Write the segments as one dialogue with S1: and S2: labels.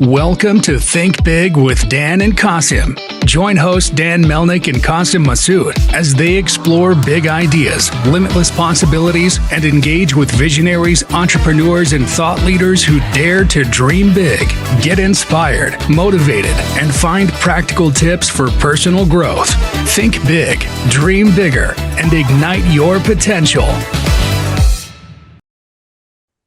S1: Welcome to Think Big with Dan and Qasim. Join hosts Dan Melnick and Qasim Masood as they explore big ideas, limitless possibilities, and engage with visionaries, entrepreneurs, and thought leaders who dare to dream big, get inspired, motivated, and find practical tips for personal growth. Think big, dream bigger, and ignite your potential.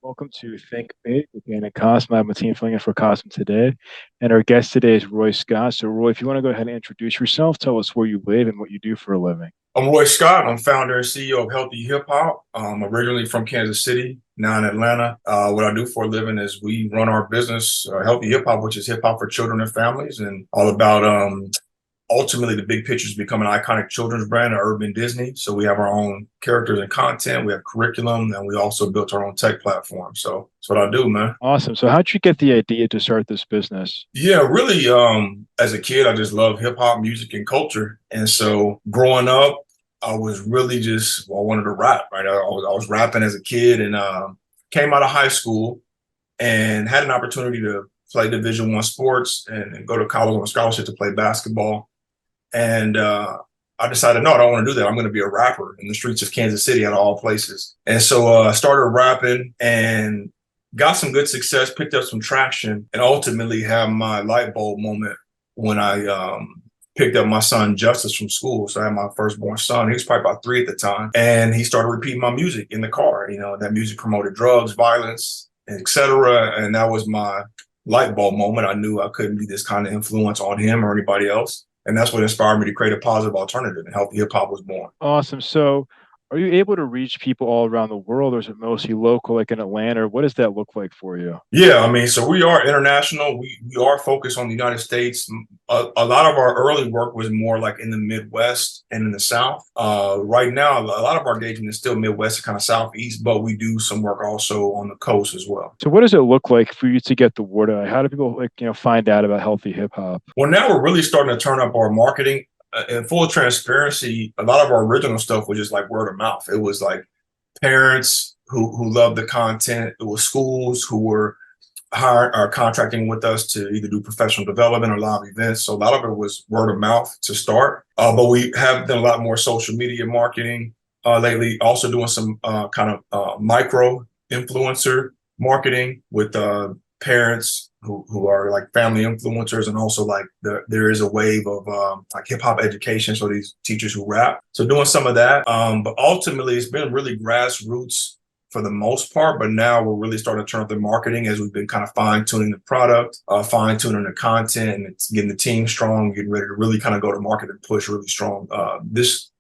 S2: Welcome to Think Big with Dan and Qasim. I have my team filling in for Qasim today. And our guest today is Roy Scott. So, Roy, if you want to go ahead and introduce yourself, tell us where you live and what you do for a living.
S3: I'm Roy Scott. I'm founder and CEO of Healthy Hip Hop. I'm originally from Kansas City, now in Atlanta. What I do for a living is we run our business, Healthy Hip Hop, which is hip hop for children and families, and all about ultimately the big picture is become an iconic children's brand, an urban Disney. So we have our own characters and content, we have curriculum, and we also built our own tech platform. So that's what I do, man.
S2: Awesome. So how'd you get the idea to start this business?
S3: Yeah, really, as a kid, I just loved hip hop music and culture. And so growing up, I was really I wanted to rap, right? I was rapping as a kid and came out of high school and had an opportunity to play Division I sports and go to college on a scholarship to play basketball. And I decided, no, I don't want to do that. I'm going to be a rapper in the streets of Kansas City out of all places. And so I started rapping and got some good success, picked up some traction, and ultimately had my light bulb moment when I picked up my son Justice from school. So I had my firstborn son. He was probably about 3 at the time. And he started repeating my music in the car. You know, that music promoted drugs, violence, et cetera. And that was my light bulb moment. I knew I couldn't be this kind of influence on him or anybody else. And that's what inspired me to create a positive alternative, and Healthy Hip Hop was born.
S2: Awesome. So are you able to reach people all around the world, or is it mostly local, like in Atlanta? What does that look like for you?
S3: Yeah, I mean, so we are international. We are focused on the United States. A lot of our early work was more like in the Midwest and in the South. Right now, a lot of our engagement is still Midwest and kind of Southeast, but we do some work also on the coast as well.
S2: So what does it look like for you to get the word out? How do people find out about Healthy Hip Hop?
S3: Well, now we're really starting to turn up our marketing. In full transparency, a lot of our original stuff was just like word of mouth. It was like parents who loved the content. It was schools who were hiring or contracting with us to either do professional development or live events. So a lot of it was word of mouth to start. But we have done a lot more social media marketing lately, also doing some kind of micro influencer marketing with parents who are like family influencers, and also like there is a wave of like hip hop education. So these teachers who rap, so doing some of that. But ultimately, it's been really grassroots for the most part. But now we're really starting to turn up the marketing as we've been kind of fine tuning the product, fine tuning the content, and it's getting the team strong, getting ready to really kind of go to market and push really strong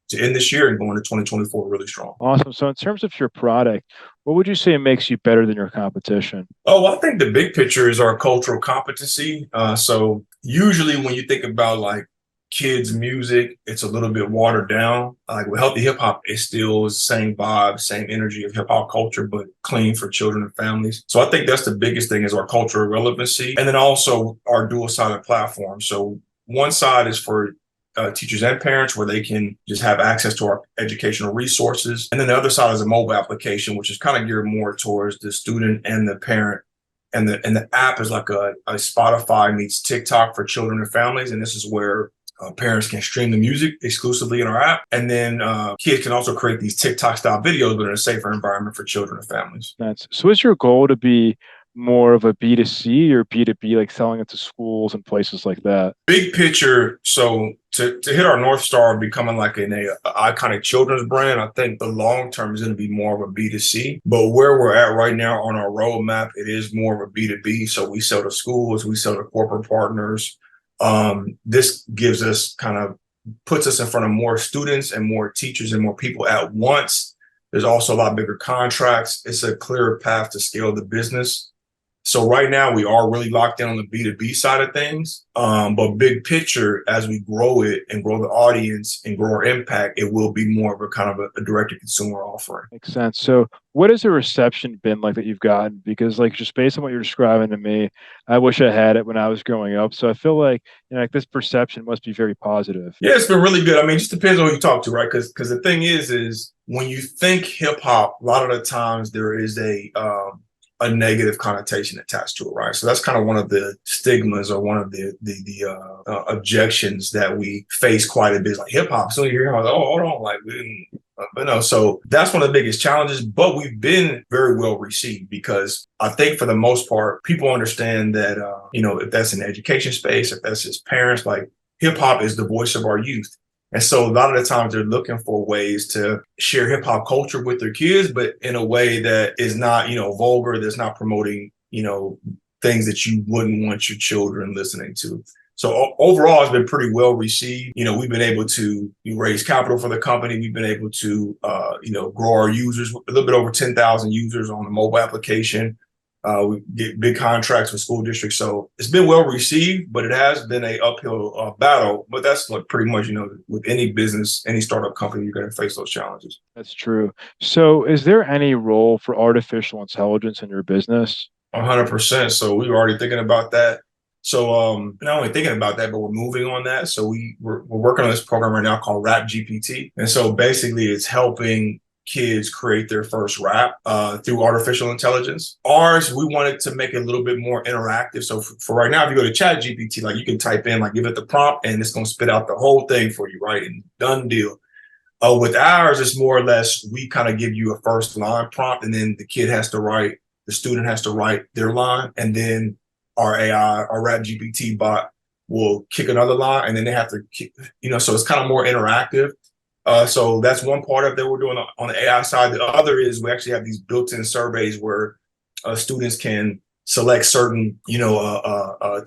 S3: to end this year and going to 2024 really strong.
S2: Awesome. So in terms of your product, what would you say makes you better than your competition?
S3: Oh, I think the big picture is our cultural competency. So usually when you think about like kids' music, it's a little bit watered down. Like with Healthy Hip Hop, it still is the same vibe, same energy of hip hop culture, but clean for children and families. So I think that's the biggest thing is our cultural relevancy. And then also our dual-sided platform. So one side is for teachers and parents, where they can just have access to our educational resources. And then the other side is a mobile application, which is kind of geared more towards the student and the parent. And the app is like a Spotify meets TikTok for children and families. And this is where parents can stream the music exclusively in our app. And then kids can also create these TikTok style videos, but in a safer environment for children and families.
S2: So is your goal to be more of a B2C or B2B, like selling it to schools and places like that?
S3: Big picture. So to hit our North Star of becoming like an iconic children's brand, I think the long term is going to be more of a B2C. But where we're at right now on our roadmap, it is more of a B2B. So we sell to schools, we sell to corporate partners. This gives us puts us in front of more students and more teachers and more people at once. There's also a lot bigger contracts. It's a clearer path to scale the business. So right now we are really locked in on the B2B side of things. But big picture, as we grow it and grow the audience and grow our impact, it will be more of a kind of a direct-to-consumer offering.
S2: Makes sense. So what has the reception been like that you've gotten? Because like just based on what you're describing to me, I wish I had it when I was growing up. So I feel like, like this perception must be very positive.
S3: Yeah, it's been really good. I mean, it just depends on who you talk to, right? Because the thing is when you think hip hop, a lot of the times there is a negative connotation attached to it, right? So that's kind of one of the stigmas or one of the objections that we face quite a bit. Like hip hop, so you're like, oh, hold on, like, but no. So that's one of the biggest challenges. But we've been very well received because I think for the most part, people understand that if that's in the education space, if that's his parents, like hip hop is the voice of our youth. And so a lot of the times they're looking for ways to share hip hop culture with their kids, but in a way that is not, vulgar, that's not promoting, things that you wouldn't want your children listening to. So overall, it's been pretty well received. We've been able to raise capital for the company. We've been able to, grow our users, a little bit over 10,000 users on the mobile application. We get big contracts with school districts. So it's been well received, but it has been an uphill battle. But that's like pretty much, with any business, any startup company, you're going to face those challenges.
S2: That's true. So is there any role for artificial intelligence in your business?
S3: 100%. So we were already thinking about that. So not only thinking about that, but we're moving on that. So we're working on this program right now called Rap GPT. And so basically it's helping kids create their first rap through artificial intelligence. Ours, we wanted to make it a little bit more interactive. So for right now, if you go to Chat GPT, like you can type in, like give it the prompt and it's going to spit out the whole thing for you, right? And done deal. With ours, it's more or less, we kind of give you a first line prompt and then the student has to write their line, and then our AI, our Rap GPT bot will kick another line, and then they have to kick, so it's kind of more interactive. So that's one part of that we're doing on the AI side. The other is we actually have these built-in surveys where students can select certain,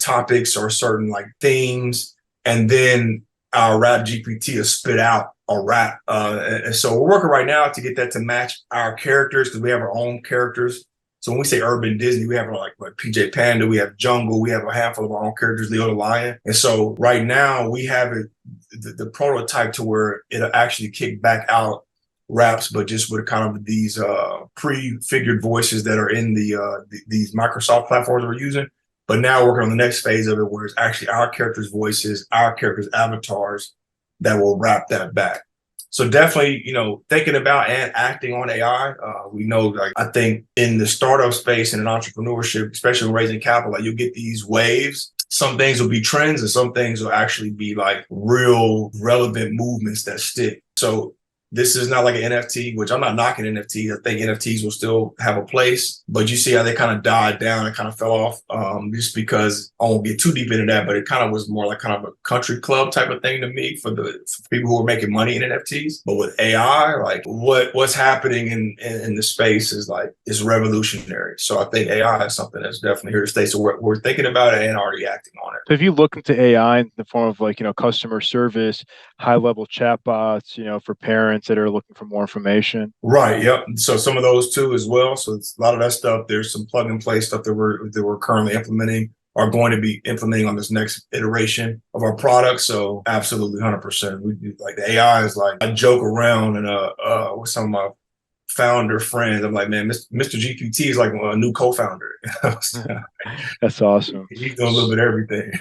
S3: topics or certain like themes, and then our Rap GPT will spit out a rap. And so we're working right now to get that to match our characters because we have our own characters. So when we say urban Disney, we have like PJ Panda, we have Jungle, we have a handful of our own characters, Leo the Lion. And so right now we have the prototype to where it'll actually kick back out raps, but just with kind of these prefigured voices that are in these Microsoft platforms we're using. But now working on the next phase of it, where it's actually our characters' voices, our characters' avatars that will rap that back. So definitely, thinking about and acting on AI. We know, like, I think in the startup space and in entrepreneurship, especially when raising capital, like you'll get these waves. Some things will be trends and some things will actually be like real relevant movements that stick. So this is not like an NFT, which I'm not knocking NFTs. I think NFTs will still have a place, but you see how they kind of died down and kind of fell off just because I won't get too deep into that, but it kind of was more like kind of a country club type of thing to me for people who are making money in NFTs. But with AI, like what's happening in the space is revolutionary. So I think AI is something that's definitely here to stay. So we're thinking about it and already acting on it.
S2: So if you look into AI in the form of like, customer service, high level chatbots, for parents that are looking for more information.
S3: Right. Yep. So some of those too as well. So it's a lot of that stuff. There's some plug and play stuff that we're currently implementing, are going to be implementing on this next iteration of our product. So absolutely 100%. We do, like, the AI is like, I joke around and with some of my founder friends, I'm like, man, Mr. GPT is like a new co-founder.
S2: That's awesome.
S3: He's doing a little bit of everything.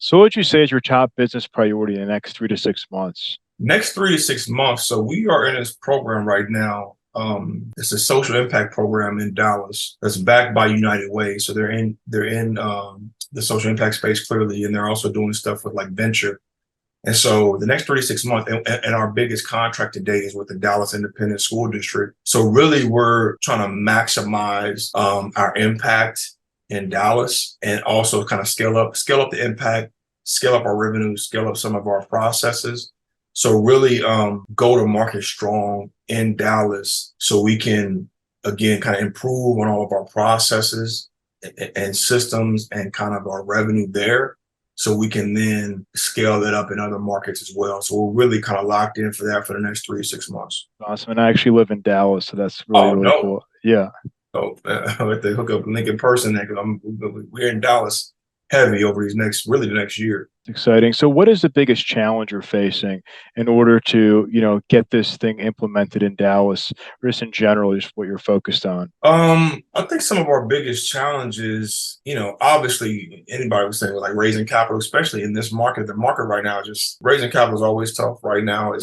S2: So what would you say is your top business priority in the next 3 to 6 months?
S3: Next 3 to 6 months. So we are in this program right now. It's a social impact program in Dallas that's backed by United Way. So they're in the social impact space clearly, and they're also doing stuff with like venture. And so the next 3 to 6 months, and our biggest contract to date is with the Dallas Independent School District. So really, we're trying to maximize our impact in Dallas, and also kind of scale up the impact, scale up our revenue, scale up some of our processes. So really go to market strong in Dallas so we can, again, kind of improve on all of our processes and systems and kind of our revenue there, so we can then scale that up in other markets as well. So we're really kind of locked in for that for the next 3 to 6 months.
S2: Awesome. And I actually live in Dallas, so that's really cool. Yeah.
S3: So I have to hook up Link in person there because we're in Dallas heavy over the next year.
S2: It's exciting. So what is the biggest challenge you're facing in order to, get this thing implemented in Dallas, or just in general, just what you're focused on?
S3: I think some of our biggest challenges, obviously anybody would say was like raising capital, especially in this market. The market right now, just raising capital is always tough right now.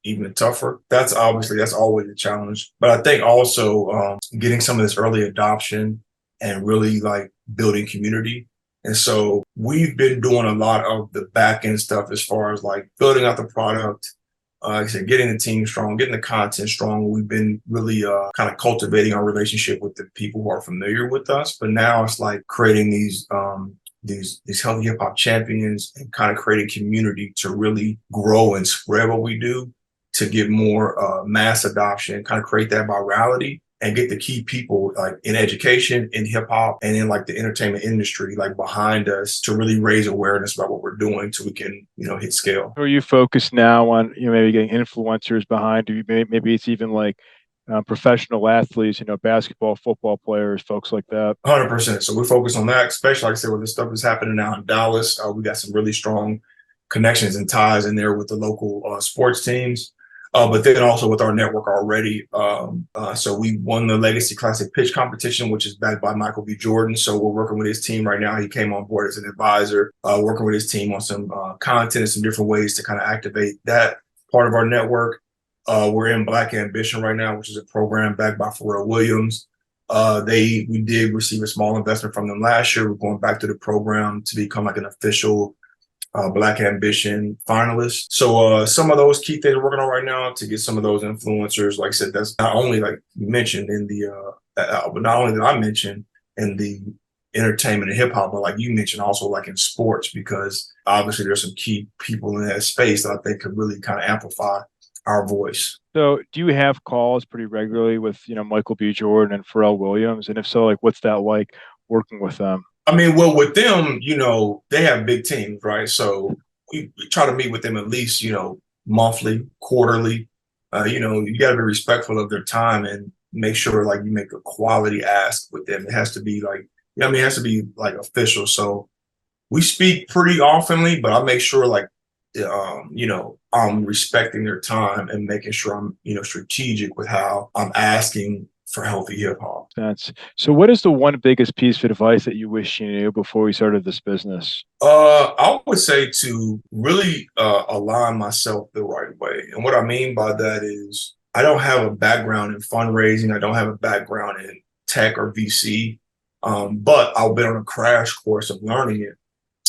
S3: even tougher. That's always a challenge. But I think also getting some of this early adoption and really like building community. And so we've been doing a lot of the back end stuff as far as like building out the product, like I said, getting the team strong, getting the content strong. We've been really kind of cultivating our relationship with the people who are familiar with us. But now it's like creating these healthy hip hop champions and kind of creating community to really grow and spread what we do, to get more mass adoption, kind of create that virality and get the key people like in education, in hip hop, and in like the entertainment industry, like behind us to really raise awareness about what we're doing so we can, hit scale.
S2: Are you focused now on, maybe getting influencers behind you? Maybe it's even like professional athletes, basketball, football players, folks like that.
S3: 100%. So we're focused on that, especially like I said, with this stuff is happening now in Dallas. We got some really strong connections and ties in there with the local sports teams. But then also with our network already. So we won the Legacy Classic Pitch Competition, which is backed by Michael B. Jordan. So we're working with his team right now. He came on board as an advisor, working with his team on some content and some different ways to kind of activate that part of our network. We're in Black Ambition right now, which is a program backed by Pharrell Williams. We did receive a small investment from them last year. We're going back to the program to become like an official Black Ambition finalist. So some of those key things we're working on right now to get some of those influencers. Like I said, that's not only like you mentioned in the, but not only did I mention in the entertainment and hip hop, but like you mentioned also like in sports, because obviously there's some key people in that space that I think could really kind of amplify our voice.
S2: So do you have calls pretty regularly with, Michael B. Jordan and Pharrell Williams? And if so, like what's that like working with them?
S3: I mean, well, with them, they have big teams, right? So we try to meet with them at least, monthly, quarterly. You got to be respectful of their time and make sure like you make a quality ask with them. It has to be like, it has to be like official. So we speak pretty oftenly, but I make sure like, I'm respecting their time and making sure I'm, strategic with how I'm asking for healthy hip hop.
S2: So what is the one biggest piece of advice that you wish you knew before we started this business?
S3: I would say to really align myself the right way. And what I mean by that is I don't have a background in fundraising. I don't have a background in tech or VC, but I've been on a crash course of learning it.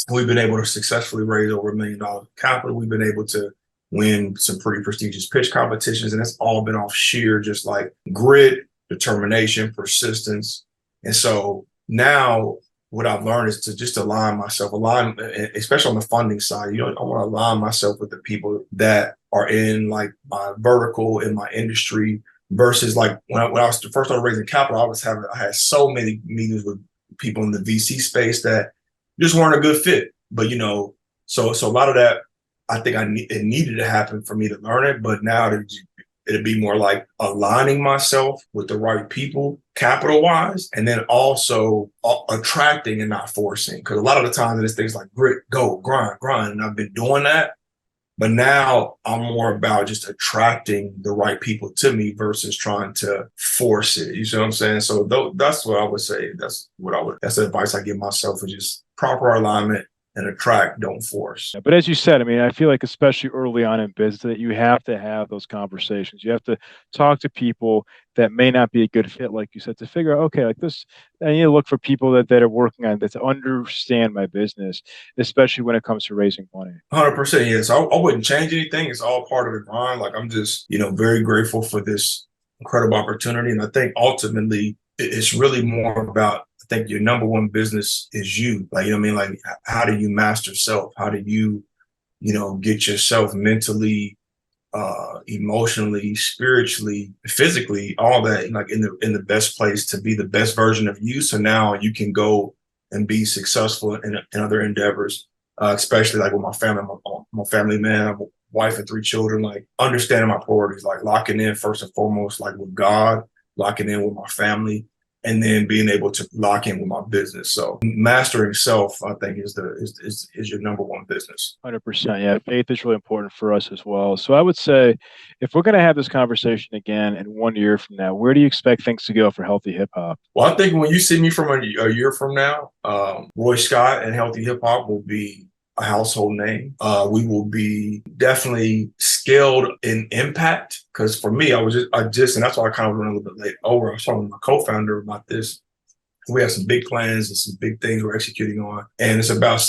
S3: We've been able to successfully raise over $1 million of capital. We've been able to win some pretty prestigious pitch competitions, and it's all been off sheer just like grit, determination, persistence. And so now what I've learned is to just align myself, especially on the funding side. I want to align myself with the people that are in like my vertical, in my industry, versus like when I was first started raising capital, I had so many meetings with people in the VC space that just weren't a good fit. But so a lot of that, I think it needed to happen for me to learn it. But now it'd be more like aligning myself with the right people, capital wise, and then also attracting and not forcing. Because a lot of the times it's things like grit, go, grind, grind. And I've been doing that. But now I'm more about just attracting the right people to me versus trying to force it. You see what I'm saying? So that's what I would say. That's the advice I give myself, is just proper alignment and attract, don't force.
S2: Yeah, but as you said, I mean, I feel like especially early on in business that you have to have those conversations. You have to talk to people that may not be a good fit, like you said, to figure out, okay, like this, I need to look for people that are working on that to understand my business, especially when it comes to raising money.
S3: 100%. Yes. I wouldn't change anything. It's all part of the grind. Like I'm just, very grateful for this incredible opportunity. And I think ultimately it's really more about, I think your number one business is you. Like, like how do you master self? How do you, get yourself mentally, emotionally, spiritually, physically, all that like in the best place to be the best version of you. So now you can go and be successful in other endeavors, especially like with my family. I'm a family man. I have a wife and 3 children. Like understanding my priorities, like locking in first and foremost, like with God, locking in with my family, and then being able to lock in with my business. So mastering self, I think, is your number one business.
S2: 100%. Yeah, faith is really important for us as well. So I would say, if we're going to have this conversation again in 1 year from now, where do you expect things to go for healthy hip hop?
S3: Well, I think when you see me from a year from now, Roy Scott and healthy hip hop will be a household name. We will be definitely scaled in impact. Because for me, and that's why I kind of went a little bit late over. I was talking to my co-founder about this. We have some big plans and some big things we're executing on. And it's about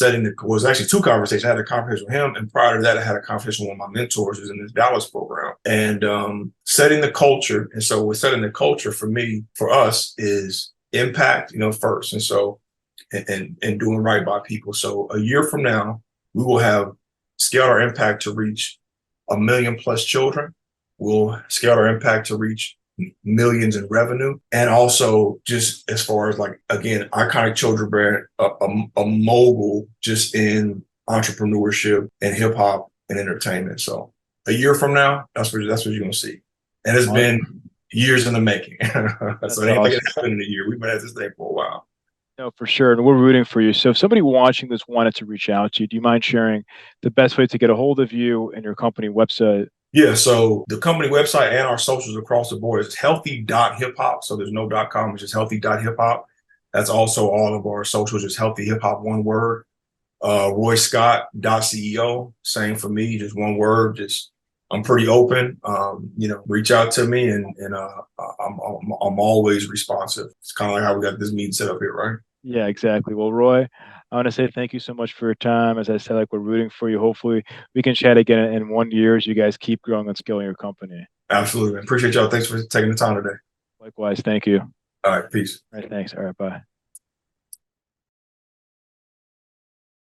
S3: was actually two conversations. I had a conversation with him. And prior to that, I had a conversation with one of my mentors who's in this Dallas program, and setting the culture. And so with setting the culture for me, for us, is impact, first. And so, and doing right by people. So a year from now, we will have scaled our impact to reach 1 million plus children. We'll scale our impact to reach millions in revenue. And also just as far as again, iconic children brand, a mogul just in entrepreneurship and hip hop and entertainment. So a year from now, that's what you're going to see. And it's been years in the making. So it ain't like it happened in a year. We've been at this thing for a while.
S2: No, for sure. And we're rooting for you. So if somebody watching this wanted to reach out to you, do you mind sharing the best way to get a hold of you and your company website?
S3: Yeah, so the company website and our socials across the board is healthy.hiphop. So there's no .com, it's just healthy.hiphop. That's also all of our socials, just healthy hip hop, one word. RoyScott.ceo, same for me, just one word. I'm pretty open. Reach out to me, and I'm always responsive. It's kind of like how we got this meeting set up here, right?
S2: Yeah, exactly. Well, Roy, I want to say thank you so much for your time. As I said, we're rooting for you. Hopefully we can chat again in 1 year as you guys keep growing and scaling your company.
S3: Absolutely. Appreciate y'all. Thanks for taking the time today.
S2: Likewise. Thank you.
S3: All right. Peace.
S2: All right. Thanks. All right. Bye.